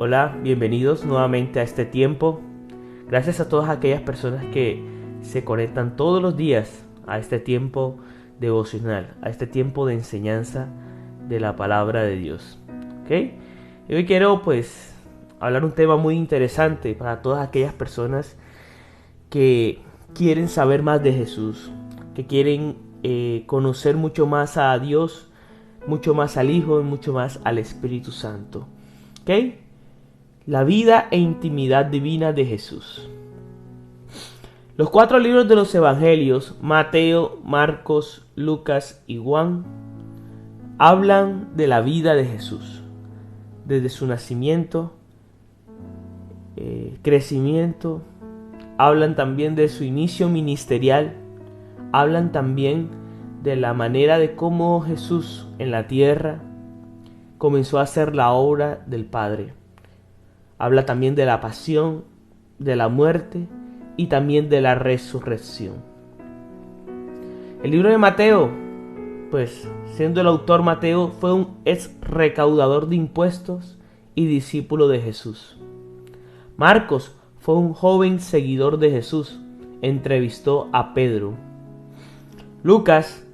Hola, bienvenidos nuevamente a este tiempo. Gracias a todas aquellas personas que se conectan todos los días a este tiempo devocional, a este tiempo de enseñanza de la palabra de Dios. ¿Ok? Y hoy quiero hablar un tema muy interesante para todas aquellas personas que quieren saber más de Jesús, que quieren conocer mucho más a Dios, mucho más al Hijo y mucho más al Espíritu Santo. ¿Ok? La vida e intimidad divina de Jesús. Los 4 libros de los Evangelios, Mateo, Marcos, Lucas y Juan, hablan de la vida de Jesús, desde su nacimiento, crecimiento, hablan también de su inicio ministerial, hablan también de la manera de cómo Jesús en la tierra comenzó a hacer la obra del Padre. Habla también de la pasión, de la muerte y también de la resurrección. El libro de Mateo, siendo el autor Mateo, fue un ex recaudador de impuestos y discípulo de Jesús. Marcos fue un joven seguidor de Jesús, entrevistó a Pedro. Lucas,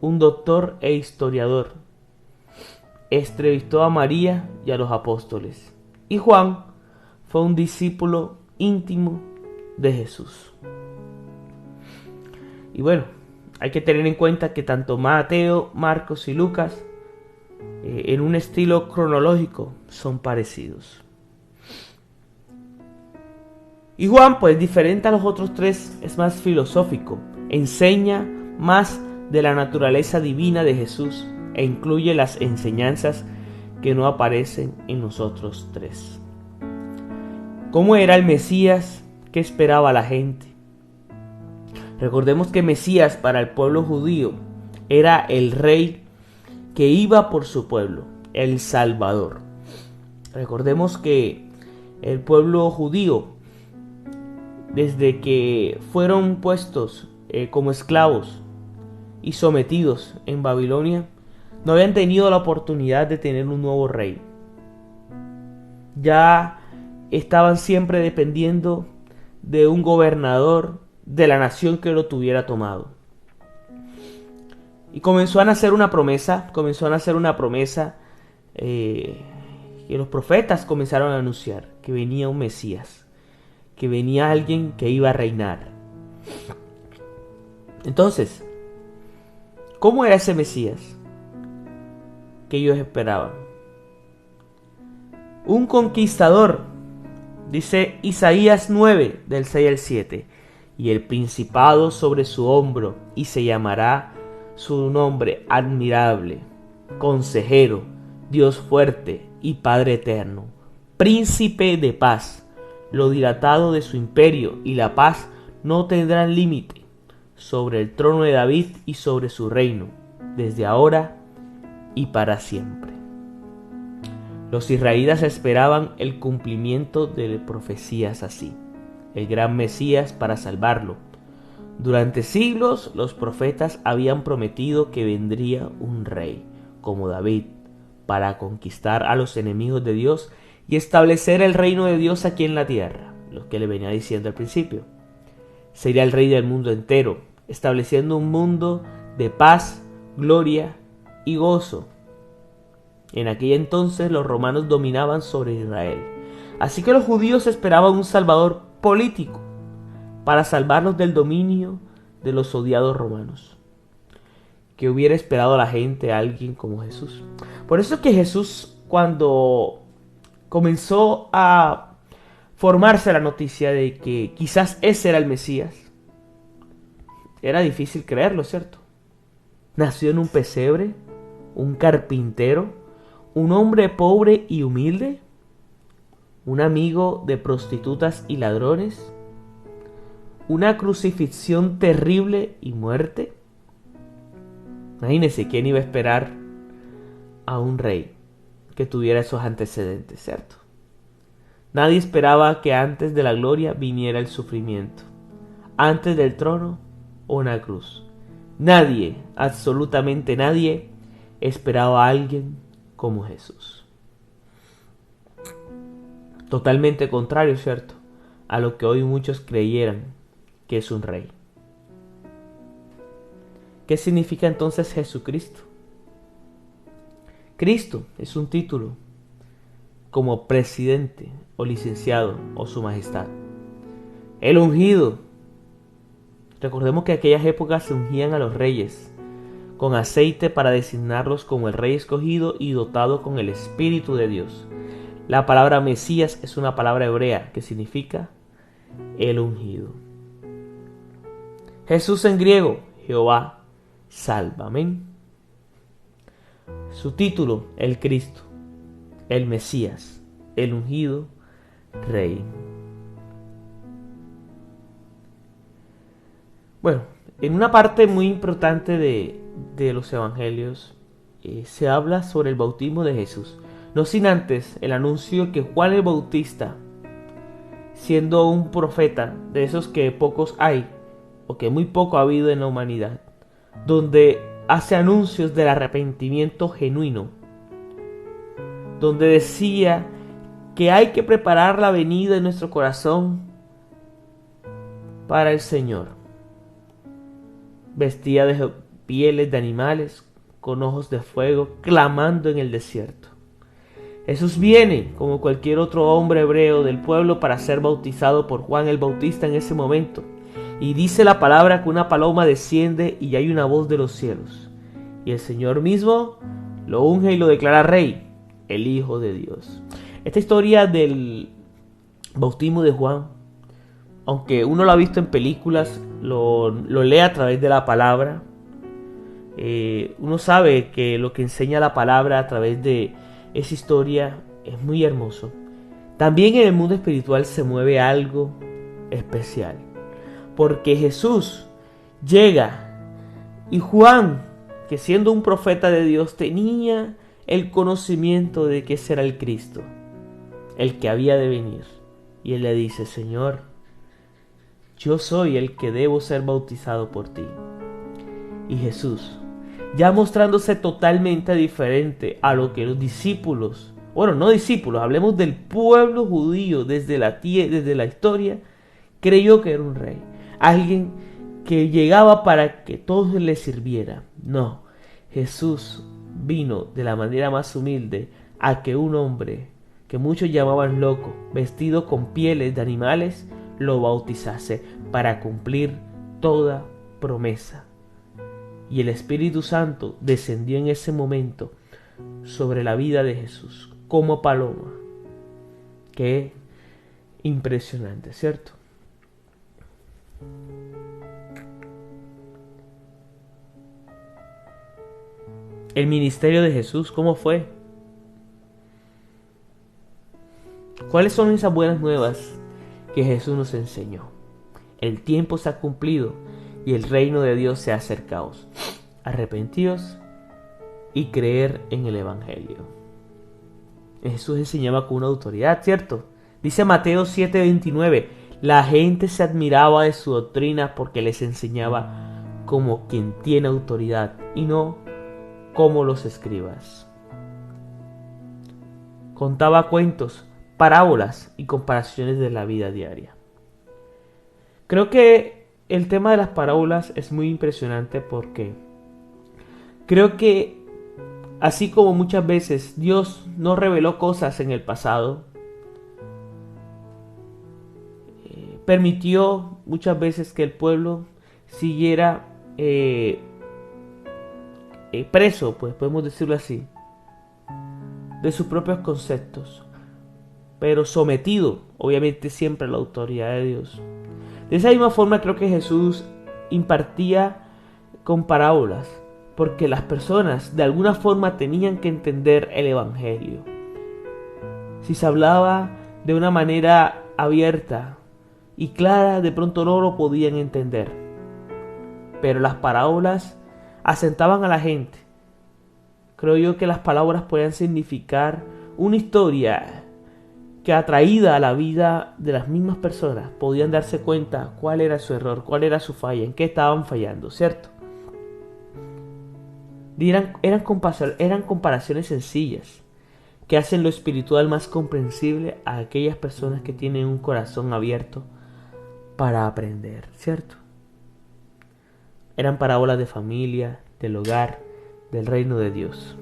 un doctor e historiador, entrevistó a María y a los apóstoles. Y Juan fue un discípulo íntimo de Jesús. Y hay que tener en cuenta que tanto Mateo, Marcos y Lucas, en un estilo cronológico, son parecidos. Y Juan, diferente a los otros tres, es más filosófico, enseña más de la naturaleza divina de Jesús e incluye las enseñanzas que no aparecen en los otros tres. ¿Cómo era el Mesías? ¿Qué esperaba la gente? Recordemos que Mesías para el pueblo judío era el rey que iba por su pueblo, el Salvador. Recordemos que el pueblo judío, desde que fueron puestos como esclavos y sometidos en Babilonia, no habían tenido la oportunidad de tener un nuevo rey. Ya estaban siempre dependiendo de un gobernador de la nación que lo tuviera tomado. Y comenzó a nacer una promesa, que los profetas comenzaron a anunciar, que venía un Mesías, que venía alguien que iba a reinar. Entonces, ¿cómo era ese Mesías que ellos esperaban? Un conquistador, dice Isaías 9, del 6 al 7, y el principado sobre su hombro, y se llamará su nombre admirable, consejero, Dios fuerte y Padre eterno, príncipe de paz. Lo dilatado de su imperio y la paz no tendrán límite sobre el trono de David y sobre su reino, desde ahora y para siempre. Los israelitas esperaban el cumplimiento de profecías así, el gran Mesías para salvarlo. Durante siglos los profetas habían prometido que vendría un rey, como David, para conquistar a los enemigos de Dios y establecer el reino de Dios aquí en la tierra, lo que le venía diciendo al principio. Sería el rey del mundo entero, estableciendo un mundo de paz, gloria y gozo. En aquel entonces los romanos dominaban sobre Israel, así que los judíos esperaban un salvador político para salvarlos del dominio de los odiados romanos. Que hubiera esperado a la gente a alguien como Jesús. Por eso es que Jesús, cuando comenzó a formarse la noticia de que quizás ese era el Mesías, era difícil creerlo, ¿cierto? Nació en un pesebre, un carpintero, un hombre pobre y humilde, un amigo de prostitutas y ladrones, una crucifixión terrible y muerte. Imagínense quién iba a esperar a un rey que tuviera esos antecedentes, ¿cierto? Nadie esperaba que antes de la gloria viniera el sufrimiento, antes del trono una cruz. Nadie, absolutamente nadie, esperaba a alguien como Jesús. Totalmente contrario, ¿cierto?, a lo que hoy muchos creyeran que es un rey. ¿Qué significa entonces Jesucristo? Cristo es un título como presidente o licenciado o su majestad. El ungido. Recordemos que en aquellas épocas se ungían a los reyes con aceite para designarlos como el rey escogido y dotado con el Espíritu de Dios. La palabra Mesías es una palabra hebrea que significa el ungido. Jesús en griego, Jehová salva. Amén. Su título, el Cristo, el Mesías, el ungido rey. Bueno, en una parte muy importante de los evangelios se habla sobre el bautismo de Jesús. No sin antes el anuncio que Juan el Bautista, siendo un profeta de esos que pocos hay, o que muy poco ha habido en la humanidad, donde hace anuncios del arrepentimiento genuino, donde decía que hay que preparar la venida de nuestro corazón para el Señor. Vestía de pieles de animales, con ojos de fuego, clamando en el desierto. Jesús viene, como cualquier otro hombre hebreo del pueblo, para ser bautizado por Juan el Bautista en ese momento. Y dice la palabra que una paloma desciende y hay una voz de los cielos. Y el Señor mismo lo unge y lo declara rey, el Hijo de Dios. Esta historia del bautismo de Juan, aunque uno lo ha visto en películas, lo lee a través de la palabra, uno sabe que lo que enseña la palabra a través de esa historia es muy hermoso. También en el mundo espiritual se mueve algo especial, porque Jesús llega y Juan, que siendo un profeta de Dios, tenía el conocimiento de que ese era el Cristo, el que había de venir. Y él le dice: Señor, yo soy el que debo ser bautizado por ti. Y Jesús, ya mostrándose totalmente diferente a lo que los discípulos, bueno, no discípulos, hablemos del pueblo judío desde la historia, creyó que era un rey, alguien que llegaba para que todos le sirviera. No, Jesús vino de la manera más humilde a que un hombre que muchos llamaban loco, vestido con pieles de animales, lo bautizase para cumplir toda promesa. Y el Espíritu Santo descendió en ese momento sobre la vida de Jesús como paloma. Qué impresionante, ¿cierto? El ministerio de Jesús, ¿cómo fue? ¿Cuáles son esas buenas nuevas que Jesús nos enseñó? El tiempo se ha cumplido y el reino de Dios se ha acercado. Arrepentíos y creer en el Evangelio. Jesús enseñaba con una autoridad, ¿cierto? Dice Mateo 7:29, la gente se admiraba de su doctrina porque les enseñaba como quien tiene autoridad y no como los escribas. Contaba cuentos, parábolas y comparaciones de la vida diaria. Creo que el tema de las parábolas es muy impresionante porque creo que así como muchas veces Dios nos reveló cosas en el pasado, permitió muchas veces que el pueblo siguiera preso, pues podemos decirlo así, de sus propios conceptos, pero sometido obviamente siempre a la autoridad de Dios. De esa misma forma creo que Jesús impartía con parábolas, porque las personas de alguna forma tenían que entender el Evangelio. Si se hablaba de una manera abierta y clara, de pronto no lo podían entender. Pero las parábolas asentaban a la gente. Creo yo que las palabras podían significar una historia que, atraída a la vida de las mismas personas, podían darse cuenta cuál era su error, cuál era su falla, en qué estaban fallando, ¿cierto? Eran comparaciones sencillas, que hacen lo espiritual más comprensible a aquellas personas que tienen un corazón abierto para aprender, ¿cierto? Eran parábolas de familia, del hogar, del reino de Dios.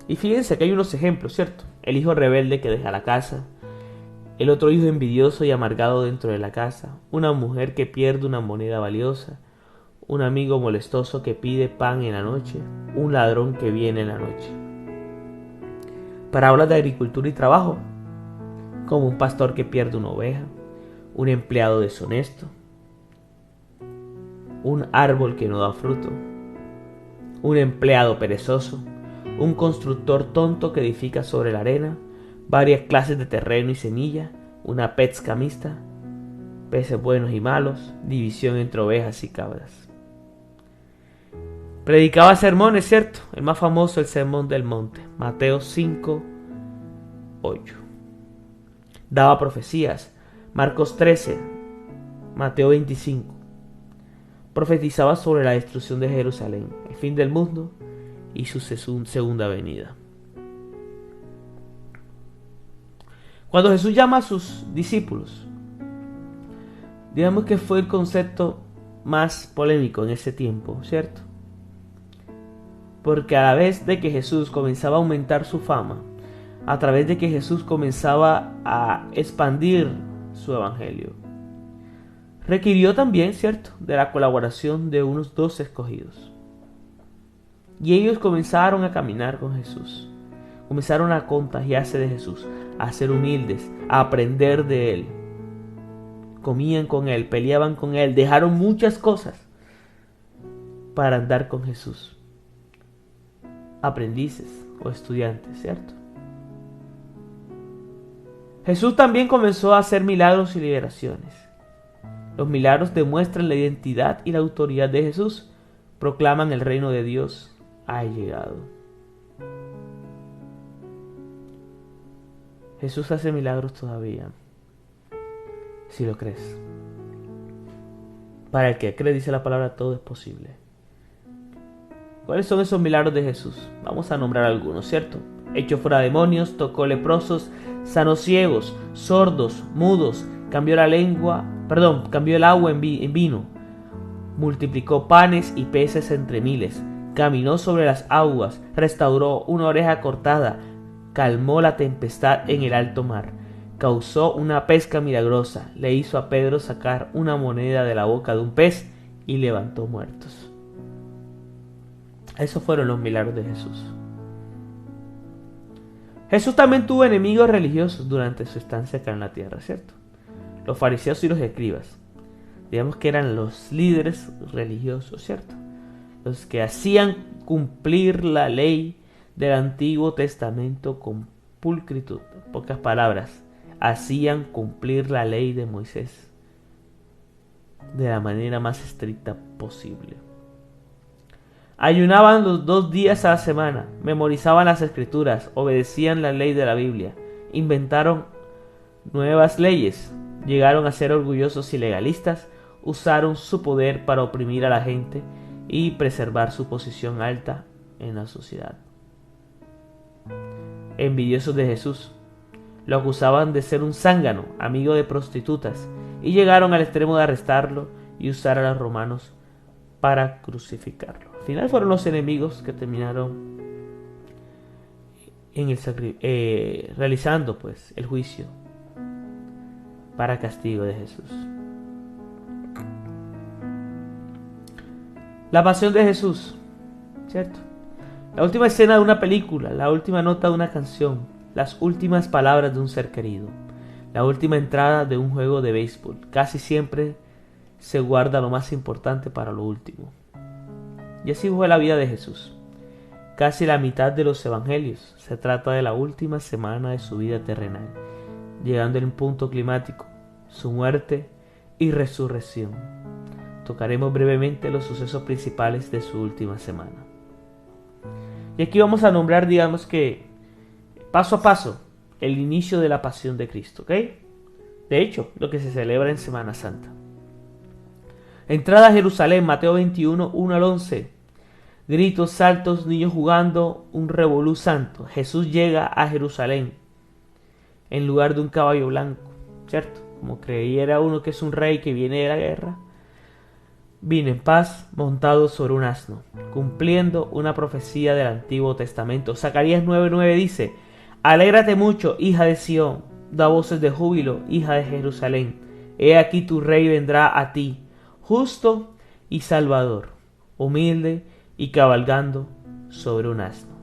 Y fíjense que hay unos ejemplos, ¿cierto? El hijo rebelde que deja la casa, el otro hijo envidioso y amargado dentro de la casa, una mujer que pierde una moneda valiosa, un amigo molestoso que pide pan en la noche, un ladrón que viene en la noche. Parábolas de agricultura y trabajo, como un pastor que pierde una oveja, un empleado deshonesto, un árbol que no da fruto, un empleado perezoso, un constructor tonto que edifica sobre la arena, varias clases de terreno y semilla, una pesca mixta, peces buenos y malos, división entre ovejas y cabras. Predicaba sermones, ¿cierto? El más famoso, el Sermón del Monte, Mateo 5:8. Daba profecías, Marcos 13, Mateo 25. Profetizaba sobre la destrucción de Jerusalén, el fin del mundo y su segunda venida. Cuando Jesús llama a sus discípulos, digamos que fue el concepto más polémico en ese tiempo, ¿cierto? Porque a la vez de que Jesús comenzaba a aumentar su fama, a través de que Jesús comenzaba a expandir su evangelio, requirió también, ¿cierto?, de la colaboración de unos 12 escogidos. Y ellos comenzaron a caminar con Jesús, comenzaron a contagiarse de Jesús, a ser humildes, a aprender de Él. Comían con Él, peleaban con Él, dejaron muchas cosas para andar con Jesús. Aprendices o estudiantes, ¿cierto? Jesús también comenzó a hacer milagros y liberaciones. Los milagros demuestran la identidad y la autoridad de Jesús, proclaman el reino de Dios ha llegado. Jesús hace milagros todavía, si lo crees. Para el que cree, dice la palabra, todo es posible. ¿Cuáles son esos milagros de Jesús? Vamos a nombrar algunos, ¿cierto? Echó fuera demonios, tocó leprosos, sanó ciegos, sordos, mudos, cambió el agua en vino, multiplicó panes y peces entre miles, caminó sobre las aguas, restauró una oreja cortada, calmó la tempestad en el alto mar, causó una pesca milagrosa, le hizo a Pedro sacar una moneda de la boca de un pez y levantó muertos. Esos fueron los milagros de Jesús. Jesús también tuvo enemigos religiosos durante su estancia acá en la tierra, ¿cierto? Los fariseos y los escribas. Digamos que eran los líderes religiosos, ¿cierto? Los que hacían cumplir la ley del Antiguo Testamento con pulcritud. En pocas palabras, hacían cumplir la ley de Moisés de la manera más estricta posible. Ayunaban los 2 días a la semana, memorizaban las escrituras, obedecían la ley de la Biblia, inventaron nuevas leyes, llegaron a ser orgullosos y legalistas, usaron su poder para oprimir a la gente y preservar su posición alta en la sociedad. Envidiosos de Jesús, lo acusaban de ser un zángano, amigo de prostitutas, y llegaron al extremo de arrestarlo y usar a los romanos para crucificarlo. Al final fueron los enemigos que terminaron realizando pues el juicio para castigo de Jesús. La pasión de Jesús, ¿cierto? La última escena de una película, la última nota de una canción, las últimas palabras de un ser querido, la última entrada de un juego de béisbol. Casi siempre se guarda lo más importante para lo último. Y así fue la vida de Jesús. Casi la mitad de los evangelios se trata de la última semana de su vida terrenal, llegando al punto climático, su muerte y resurrección. Tocaremos brevemente los sucesos principales de su última semana. Y aquí vamos a nombrar, digamos que, paso a paso, el inicio de la pasión de Cristo, ¿ok? De hecho, lo que se celebra en Semana Santa. Entrada a Jerusalén, Mateo 21, 1 al 11. Gritos, saltos, niños jugando, un revolú santo. Jesús llega a Jerusalén en lugar de un caballo blanco, ¿cierto? Como creyera uno que es un rey que viene de la guerra. Vino en paz, montado sobre un asno, cumpliendo una profecía del Antiguo Testamento. Zacarías 9:9 dice: Alégrate mucho, hija de Sión, da voces de júbilo, hija de Jerusalén. He aquí tu rey vendrá a ti, justo y salvador, humilde y cabalgando sobre un asno.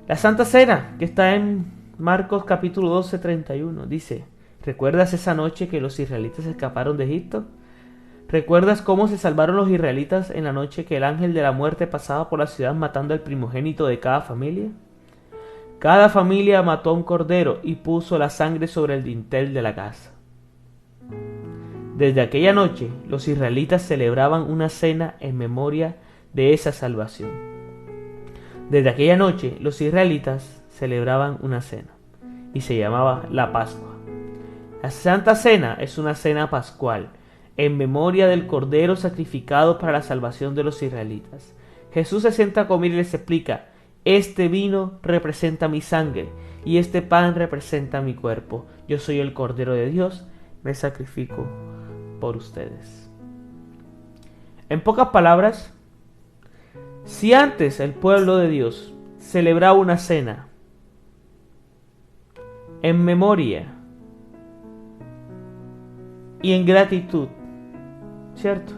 La Santa Cena, que está en Marcos capítulo 12:31, dice: ¿Recuerdas esa noche que los israelitas escaparon de Egipto? ¿Recuerdas cómo se salvaron los israelitas en la noche que el ángel de la muerte pasaba por la ciudad matando al primogénito de cada familia? Cada familia mató a un cordero y puso la sangre sobre el dintel de la casa. Desde aquella noche, los israelitas celebraban una cena en memoria de esa salvación. Desde aquella noche, los israelitas celebraban una cena y se llamaba la Pascua. La Santa Cena es una cena pascual, en memoria del Cordero sacrificado para la salvación de los israelitas. Jesús se sienta a comer y les explica: este vino representa mi sangre y este pan representa mi cuerpo. Yo soy el Cordero de Dios, me sacrifico por ustedes. En pocas palabras, si antes el pueblo de Dios celebraba una cena en memoria y en gratitud, ¿cierto?,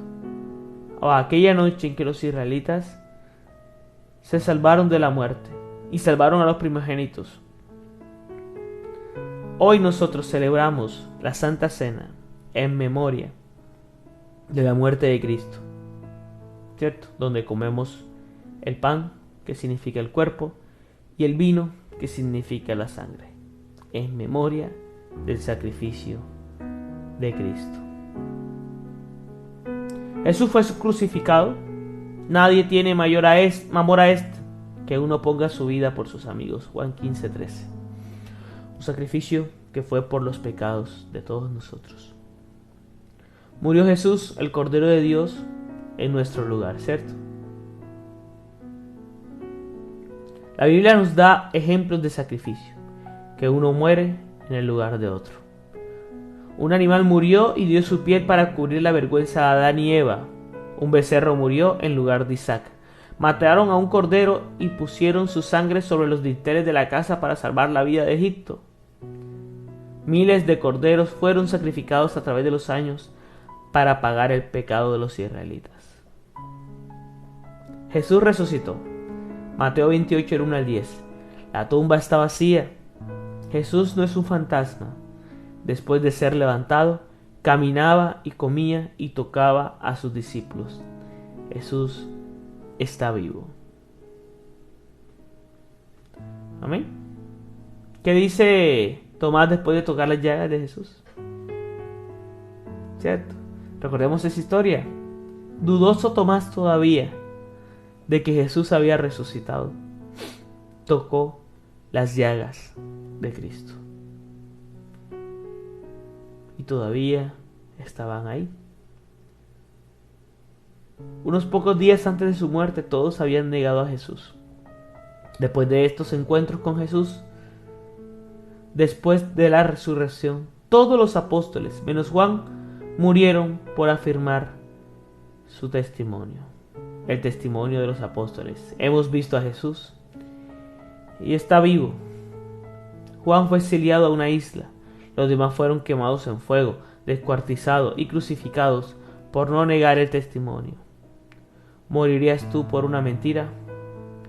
a aquella noche en que los israelitas se salvaron de la muerte y salvaron a los primogénitos, hoy nosotros celebramos la Santa Cena en memoria de la muerte de Cristo, ¿cierto?, donde comemos el pan, que significa el cuerpo, y el vino, que significa la sangre, en memoria del sacrificio de Cristo. Jesús fue crucificado. Nadie tiene mayor amor a este que uno ponga su vida por sus amigos. Juan 15:13. Un sacrificio que fue por los pecados de todos nosotros. Murió Jesús, el Cordero de Dios, en nuestro lugar, ¿cierto? La Biblia nos da ejemplos de sacrificio, que uno muere en el lugar de otro. Un animal murió y dio su piel para cubrir la vergüenza de Adán y Eva. Un becerro murió en lugar de Isaac. Mataron a un cordero y pusieron su sangre sobre los dinteles de la casa para salvar la vida de Egipto. Miles de corderos fueron sacrificados a través de los años para pagar el pecado de los israelitas. Jesús resucitó. Mateo 28, 1-10. La tumba está vacía. Jesús no es un fantasma. Después de ser levantado, caminaba y comía y tocaba a sus discípulos. Jesús está vivo. Amén. ¿Qué dice Tomás después de tocar las llagas de Jesús? ¿Cierto? Recordemos esa historia. Dudoso Tomás todavía de que Jesús había resucitado, tocó las llagas de Cristo. Y todavía estaban ahí. Unos pocos días antes de su muerte, todos habían negado a Jesús. Después de estos encuentros con Jesús, después de la resurrección, todos los apóstoles, menos Juan, murieron por afirmar su testimonio. El testimonio de los apóstoles. Hemos visto a Jesús y está vivo. Juan fue exiliado a una isla. Los demás fueron quemados en fuego, descuartizados y crucificados por no negar el testimonio. ¿Morirías tú por una mentira?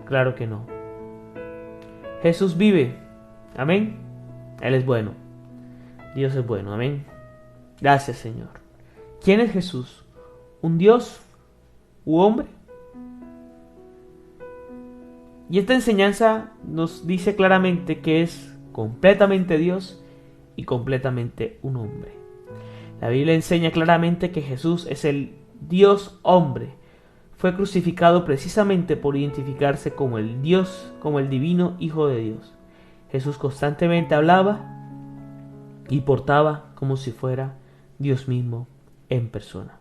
Claro que no. Jesús vive. Amén. Él es bueno. Dios es bueno. Amén. Gracias, Señor. ¿Quién es Jesús? ¿Un Dios u hombre? Y esta enseñanza nos dice claramente que es completamente Dios y completamente un hombre. La Biblia enseña claramente que Jesús es el Dios hombre. Fue crucificado precisamente por identificarse como el Dios, como el divino Hijo de Dios. Jesús constantemente hablaba y portaba como si fuera Dios mismo en persona.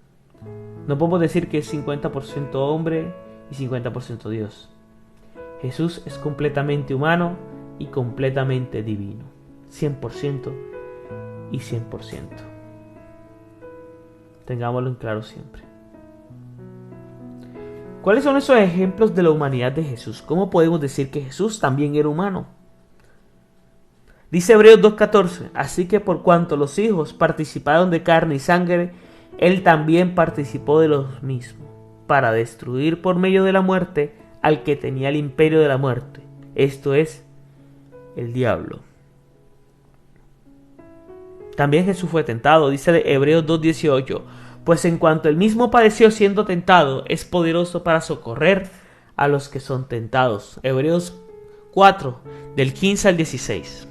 No podemos decir que es 50% hombre y 50% Dios. Jesús es completamente humano y completamente divino. 100% y 100%. Tengámoslo en claro siempre. ¿Cuáles son esos ejemplos de la humanidad de Jesús? ¿Cómo podemos decir que Jesús también era humano? Dice Hebreos 2:14, así que por cuanto los hijos participaron de carne y sangre, Él también participó de los mismos, para destruir por medio de la muerte al que tenía el imperio de la muerte, esto es, el diablo. También Jesús fue tentado, dice de Hebreos 2:18, pues en cuanto Él mismo padeció siendo tentado, es poderoso para socorrer a los que son tentados. Hebreos 4, del 15 al 16.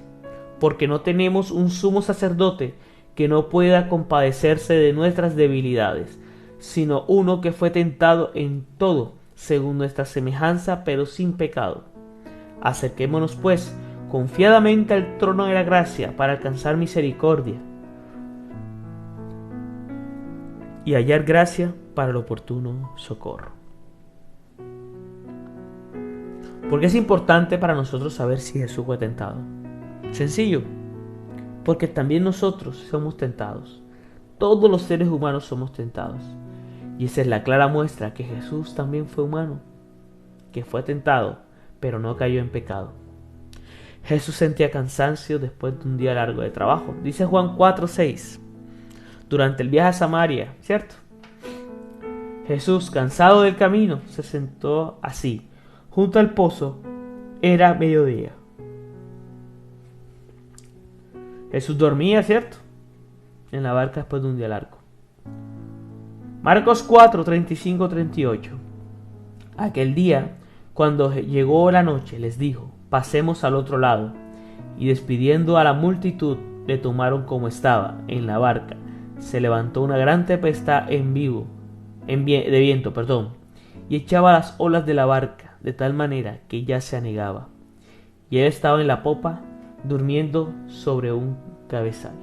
Porque no tenemos un sumo sacerdote que no pueda compadecerse de nuestras debilidades, sino uno que fue tentado en todo, según nuestra semejanza, pero sin pecado. Acerquémonos, pues, confiadamente al trono de la gracia para alcanzar misericordia y hallar gracia para el oportuno socorro. ¿Por qué es importante para nosotros saber si Jesús fue tentado? Sencillo, porque también nosotros somos tentados. Todos los seres humanos somos tentados. Y esa es la clara muestra que Jesús también fue humano, que fue tentado, pero no cayó en pecado. Jesús sentía cansancio después de un día largo de trabajo. Dice Juan 4:6. Durante el viaje a Samaria, ¿cierto? Jesús, cansado del camino, se sentó así, junto al pozo. Era mediodía. Jesús dormía, ¿cierto? En la barca después de un día largo. Marcos 4:35-38. Aquel día, cuando llegó la noche, les dijo, pasemos al otro lado. Y despidiendo a la multitud, le tomaron como estaba, en la barca. Se levantó una gran tempestad de viento, y echaba las olas de la barca, de tal manera que ya se anegaba. Y él estaba en la popa, durmiendo sobre un cabezal.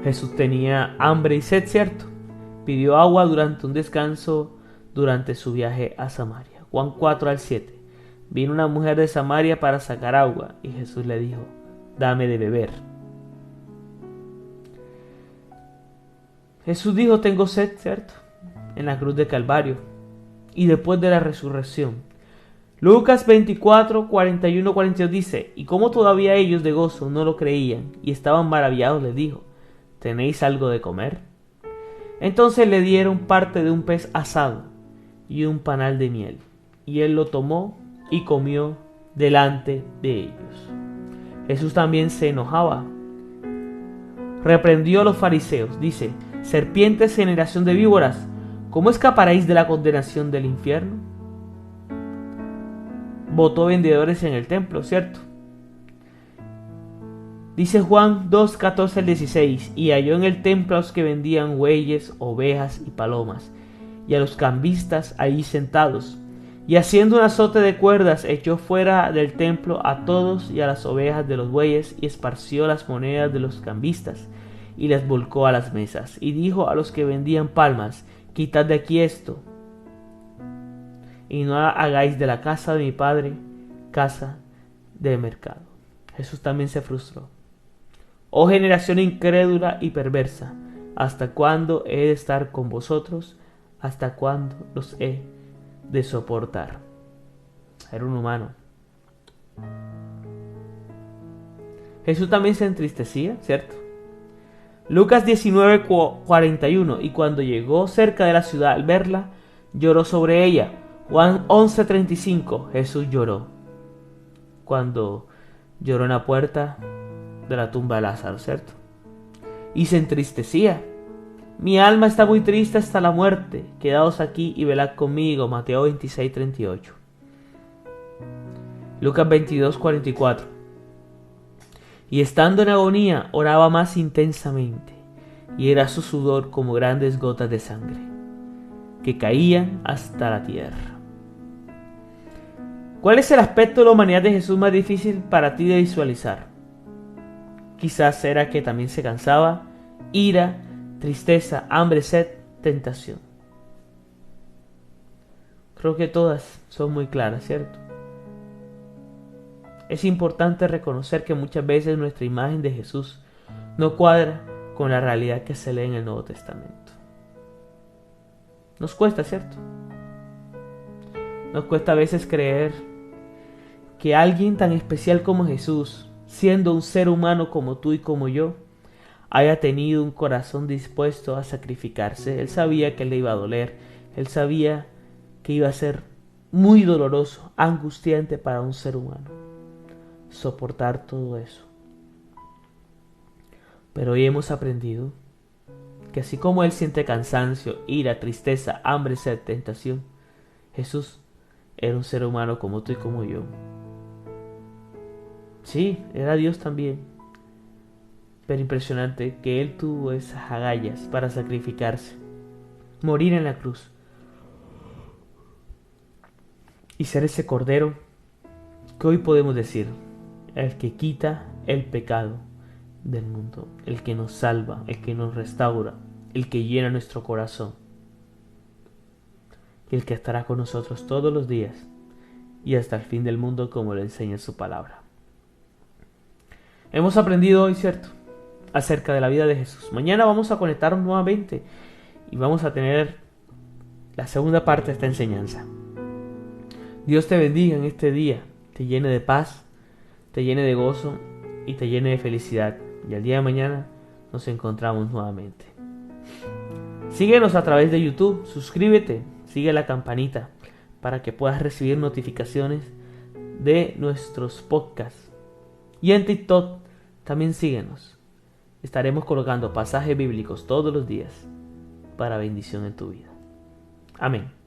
Jesús tenía hambre y sed, ¿cierto? Pidió agua durante un descanso durante su viaje a Samaria. Juan 4:7. Vino una mujer de Samaria para sacar agua, y Jesús le dijo, dame de beber. Jesús dijo, tengo sed, ¿cierto? En la cruz de Calvario y después de la resurrección. Lucas 24:41-42 dice, y como todavía ellos de gozo no lo creían y estaban maravillados, les dijo, ¿tenéis algo de comer? Entonces le dieron parte de un pez asado y un panal de miel, y él lo tomó y comió delante de ellos. Jesús también se enojaba. Reprendió a los fariseos, dice, serpientes, generación de víboras, ¿cómo escaparéis de la condenación del infierno? Votó vendedores en el templo, ¿cierto? Dice Juan 2:14-16, y halló en el templo a los que vendían bueyes, ovejas y palomas, y a los cambistas allí sentados, y haciendo un azote de cuerdas echó fuera del templo a todos y a las ovejas de los bueyes, y esparció las monedas de los cambistas, y las volcó a las mesas, y dijo a los que vendían palmas, quitad de aquí esto, y no hagáis de la casa de mi padre casa de mercado. Jesús también se frustró. Oh generación incrédula y perversa, ¿hasta cuándo he de estar con vosotros? ¿Hasta cuándo los he de soportar? Era un humano. Jesús también se entristecía, ¿cierto? Lucas 19:41, y cuando llegó cerca de la ciudad al verla, lloró sobre ella. Juan 11:35, Jesús lloró cuando lloró en la puerta de la tumba de Lázaro, ¿cierto? Y se entristecía. Mi alma está muy triste hasta la muerte. Quedaos aquí y velad conmigo. Mateo 26:38. Lucas 22:44. Y estando en agonía, oraba más intensamente, y era su sudor como grandes gotas de sangre, que caían hasta la tierra. ¿Cuál es el aspecto de la humanidad de Jesús más difícil para ti de visualizar? Quizás era que también se cansaba, ira, tristeza, hambre, sed, tentación. Creo que todas son muy claras, ¿cierto? Es importante reconocer que muchas veces nuestra imagen de Jesús no cuadra con la realidad que se lee en el Nuevo Testamento. Nos cuesta, ¿cierto? Nos cuesta a veces creer que alguien tan especial como Jesús, siendo un ser humano como tú y como yo, haya tenido un corazón dispuesto a sacrificarse. Él sabía que le iba a doler, él sabía que iba a ser muy doloroso, angustiante para un ser humano soportar todo eso. Pero hoy hemos aprendido que así como él siente cansancio, ira, tristeza, hambre, sed, tentación, Jesús era un ser humano como tú y como yo. Sí, era Dios también, pero impresionante que él tuvo esas agallas para sacrificarse, morir en la cruz y ser ese cordero que hoy podemos decir, el que quita el pecado del mundo, el que nos salva, el que nos restaura, el que llena nuestro corazón y el que estará con nosotros todos los días y hasta el fin del mundo, como le enseña su palabra. Hemos aprendido hoy, ¿cierto?, acerca de la vida de Jesús. Mañana vamos a conectarnos nuevamente y vamos a tener la segunda parte de esta enseñanza. Dios te bendiga en este día, te llene de paz, te llene de gozo y te llene de felicidad. Y al día de mañana nos encontramos nuevamente. Síguenos a través de YouTube, suscríbete, sigue la campanita para que puedas recibir notificaciones de nuestros podcasts. Y en TikTok también síguenos. Estaremos colocando pasajes bíblicos todos los días para bendición en tu vida. Amén.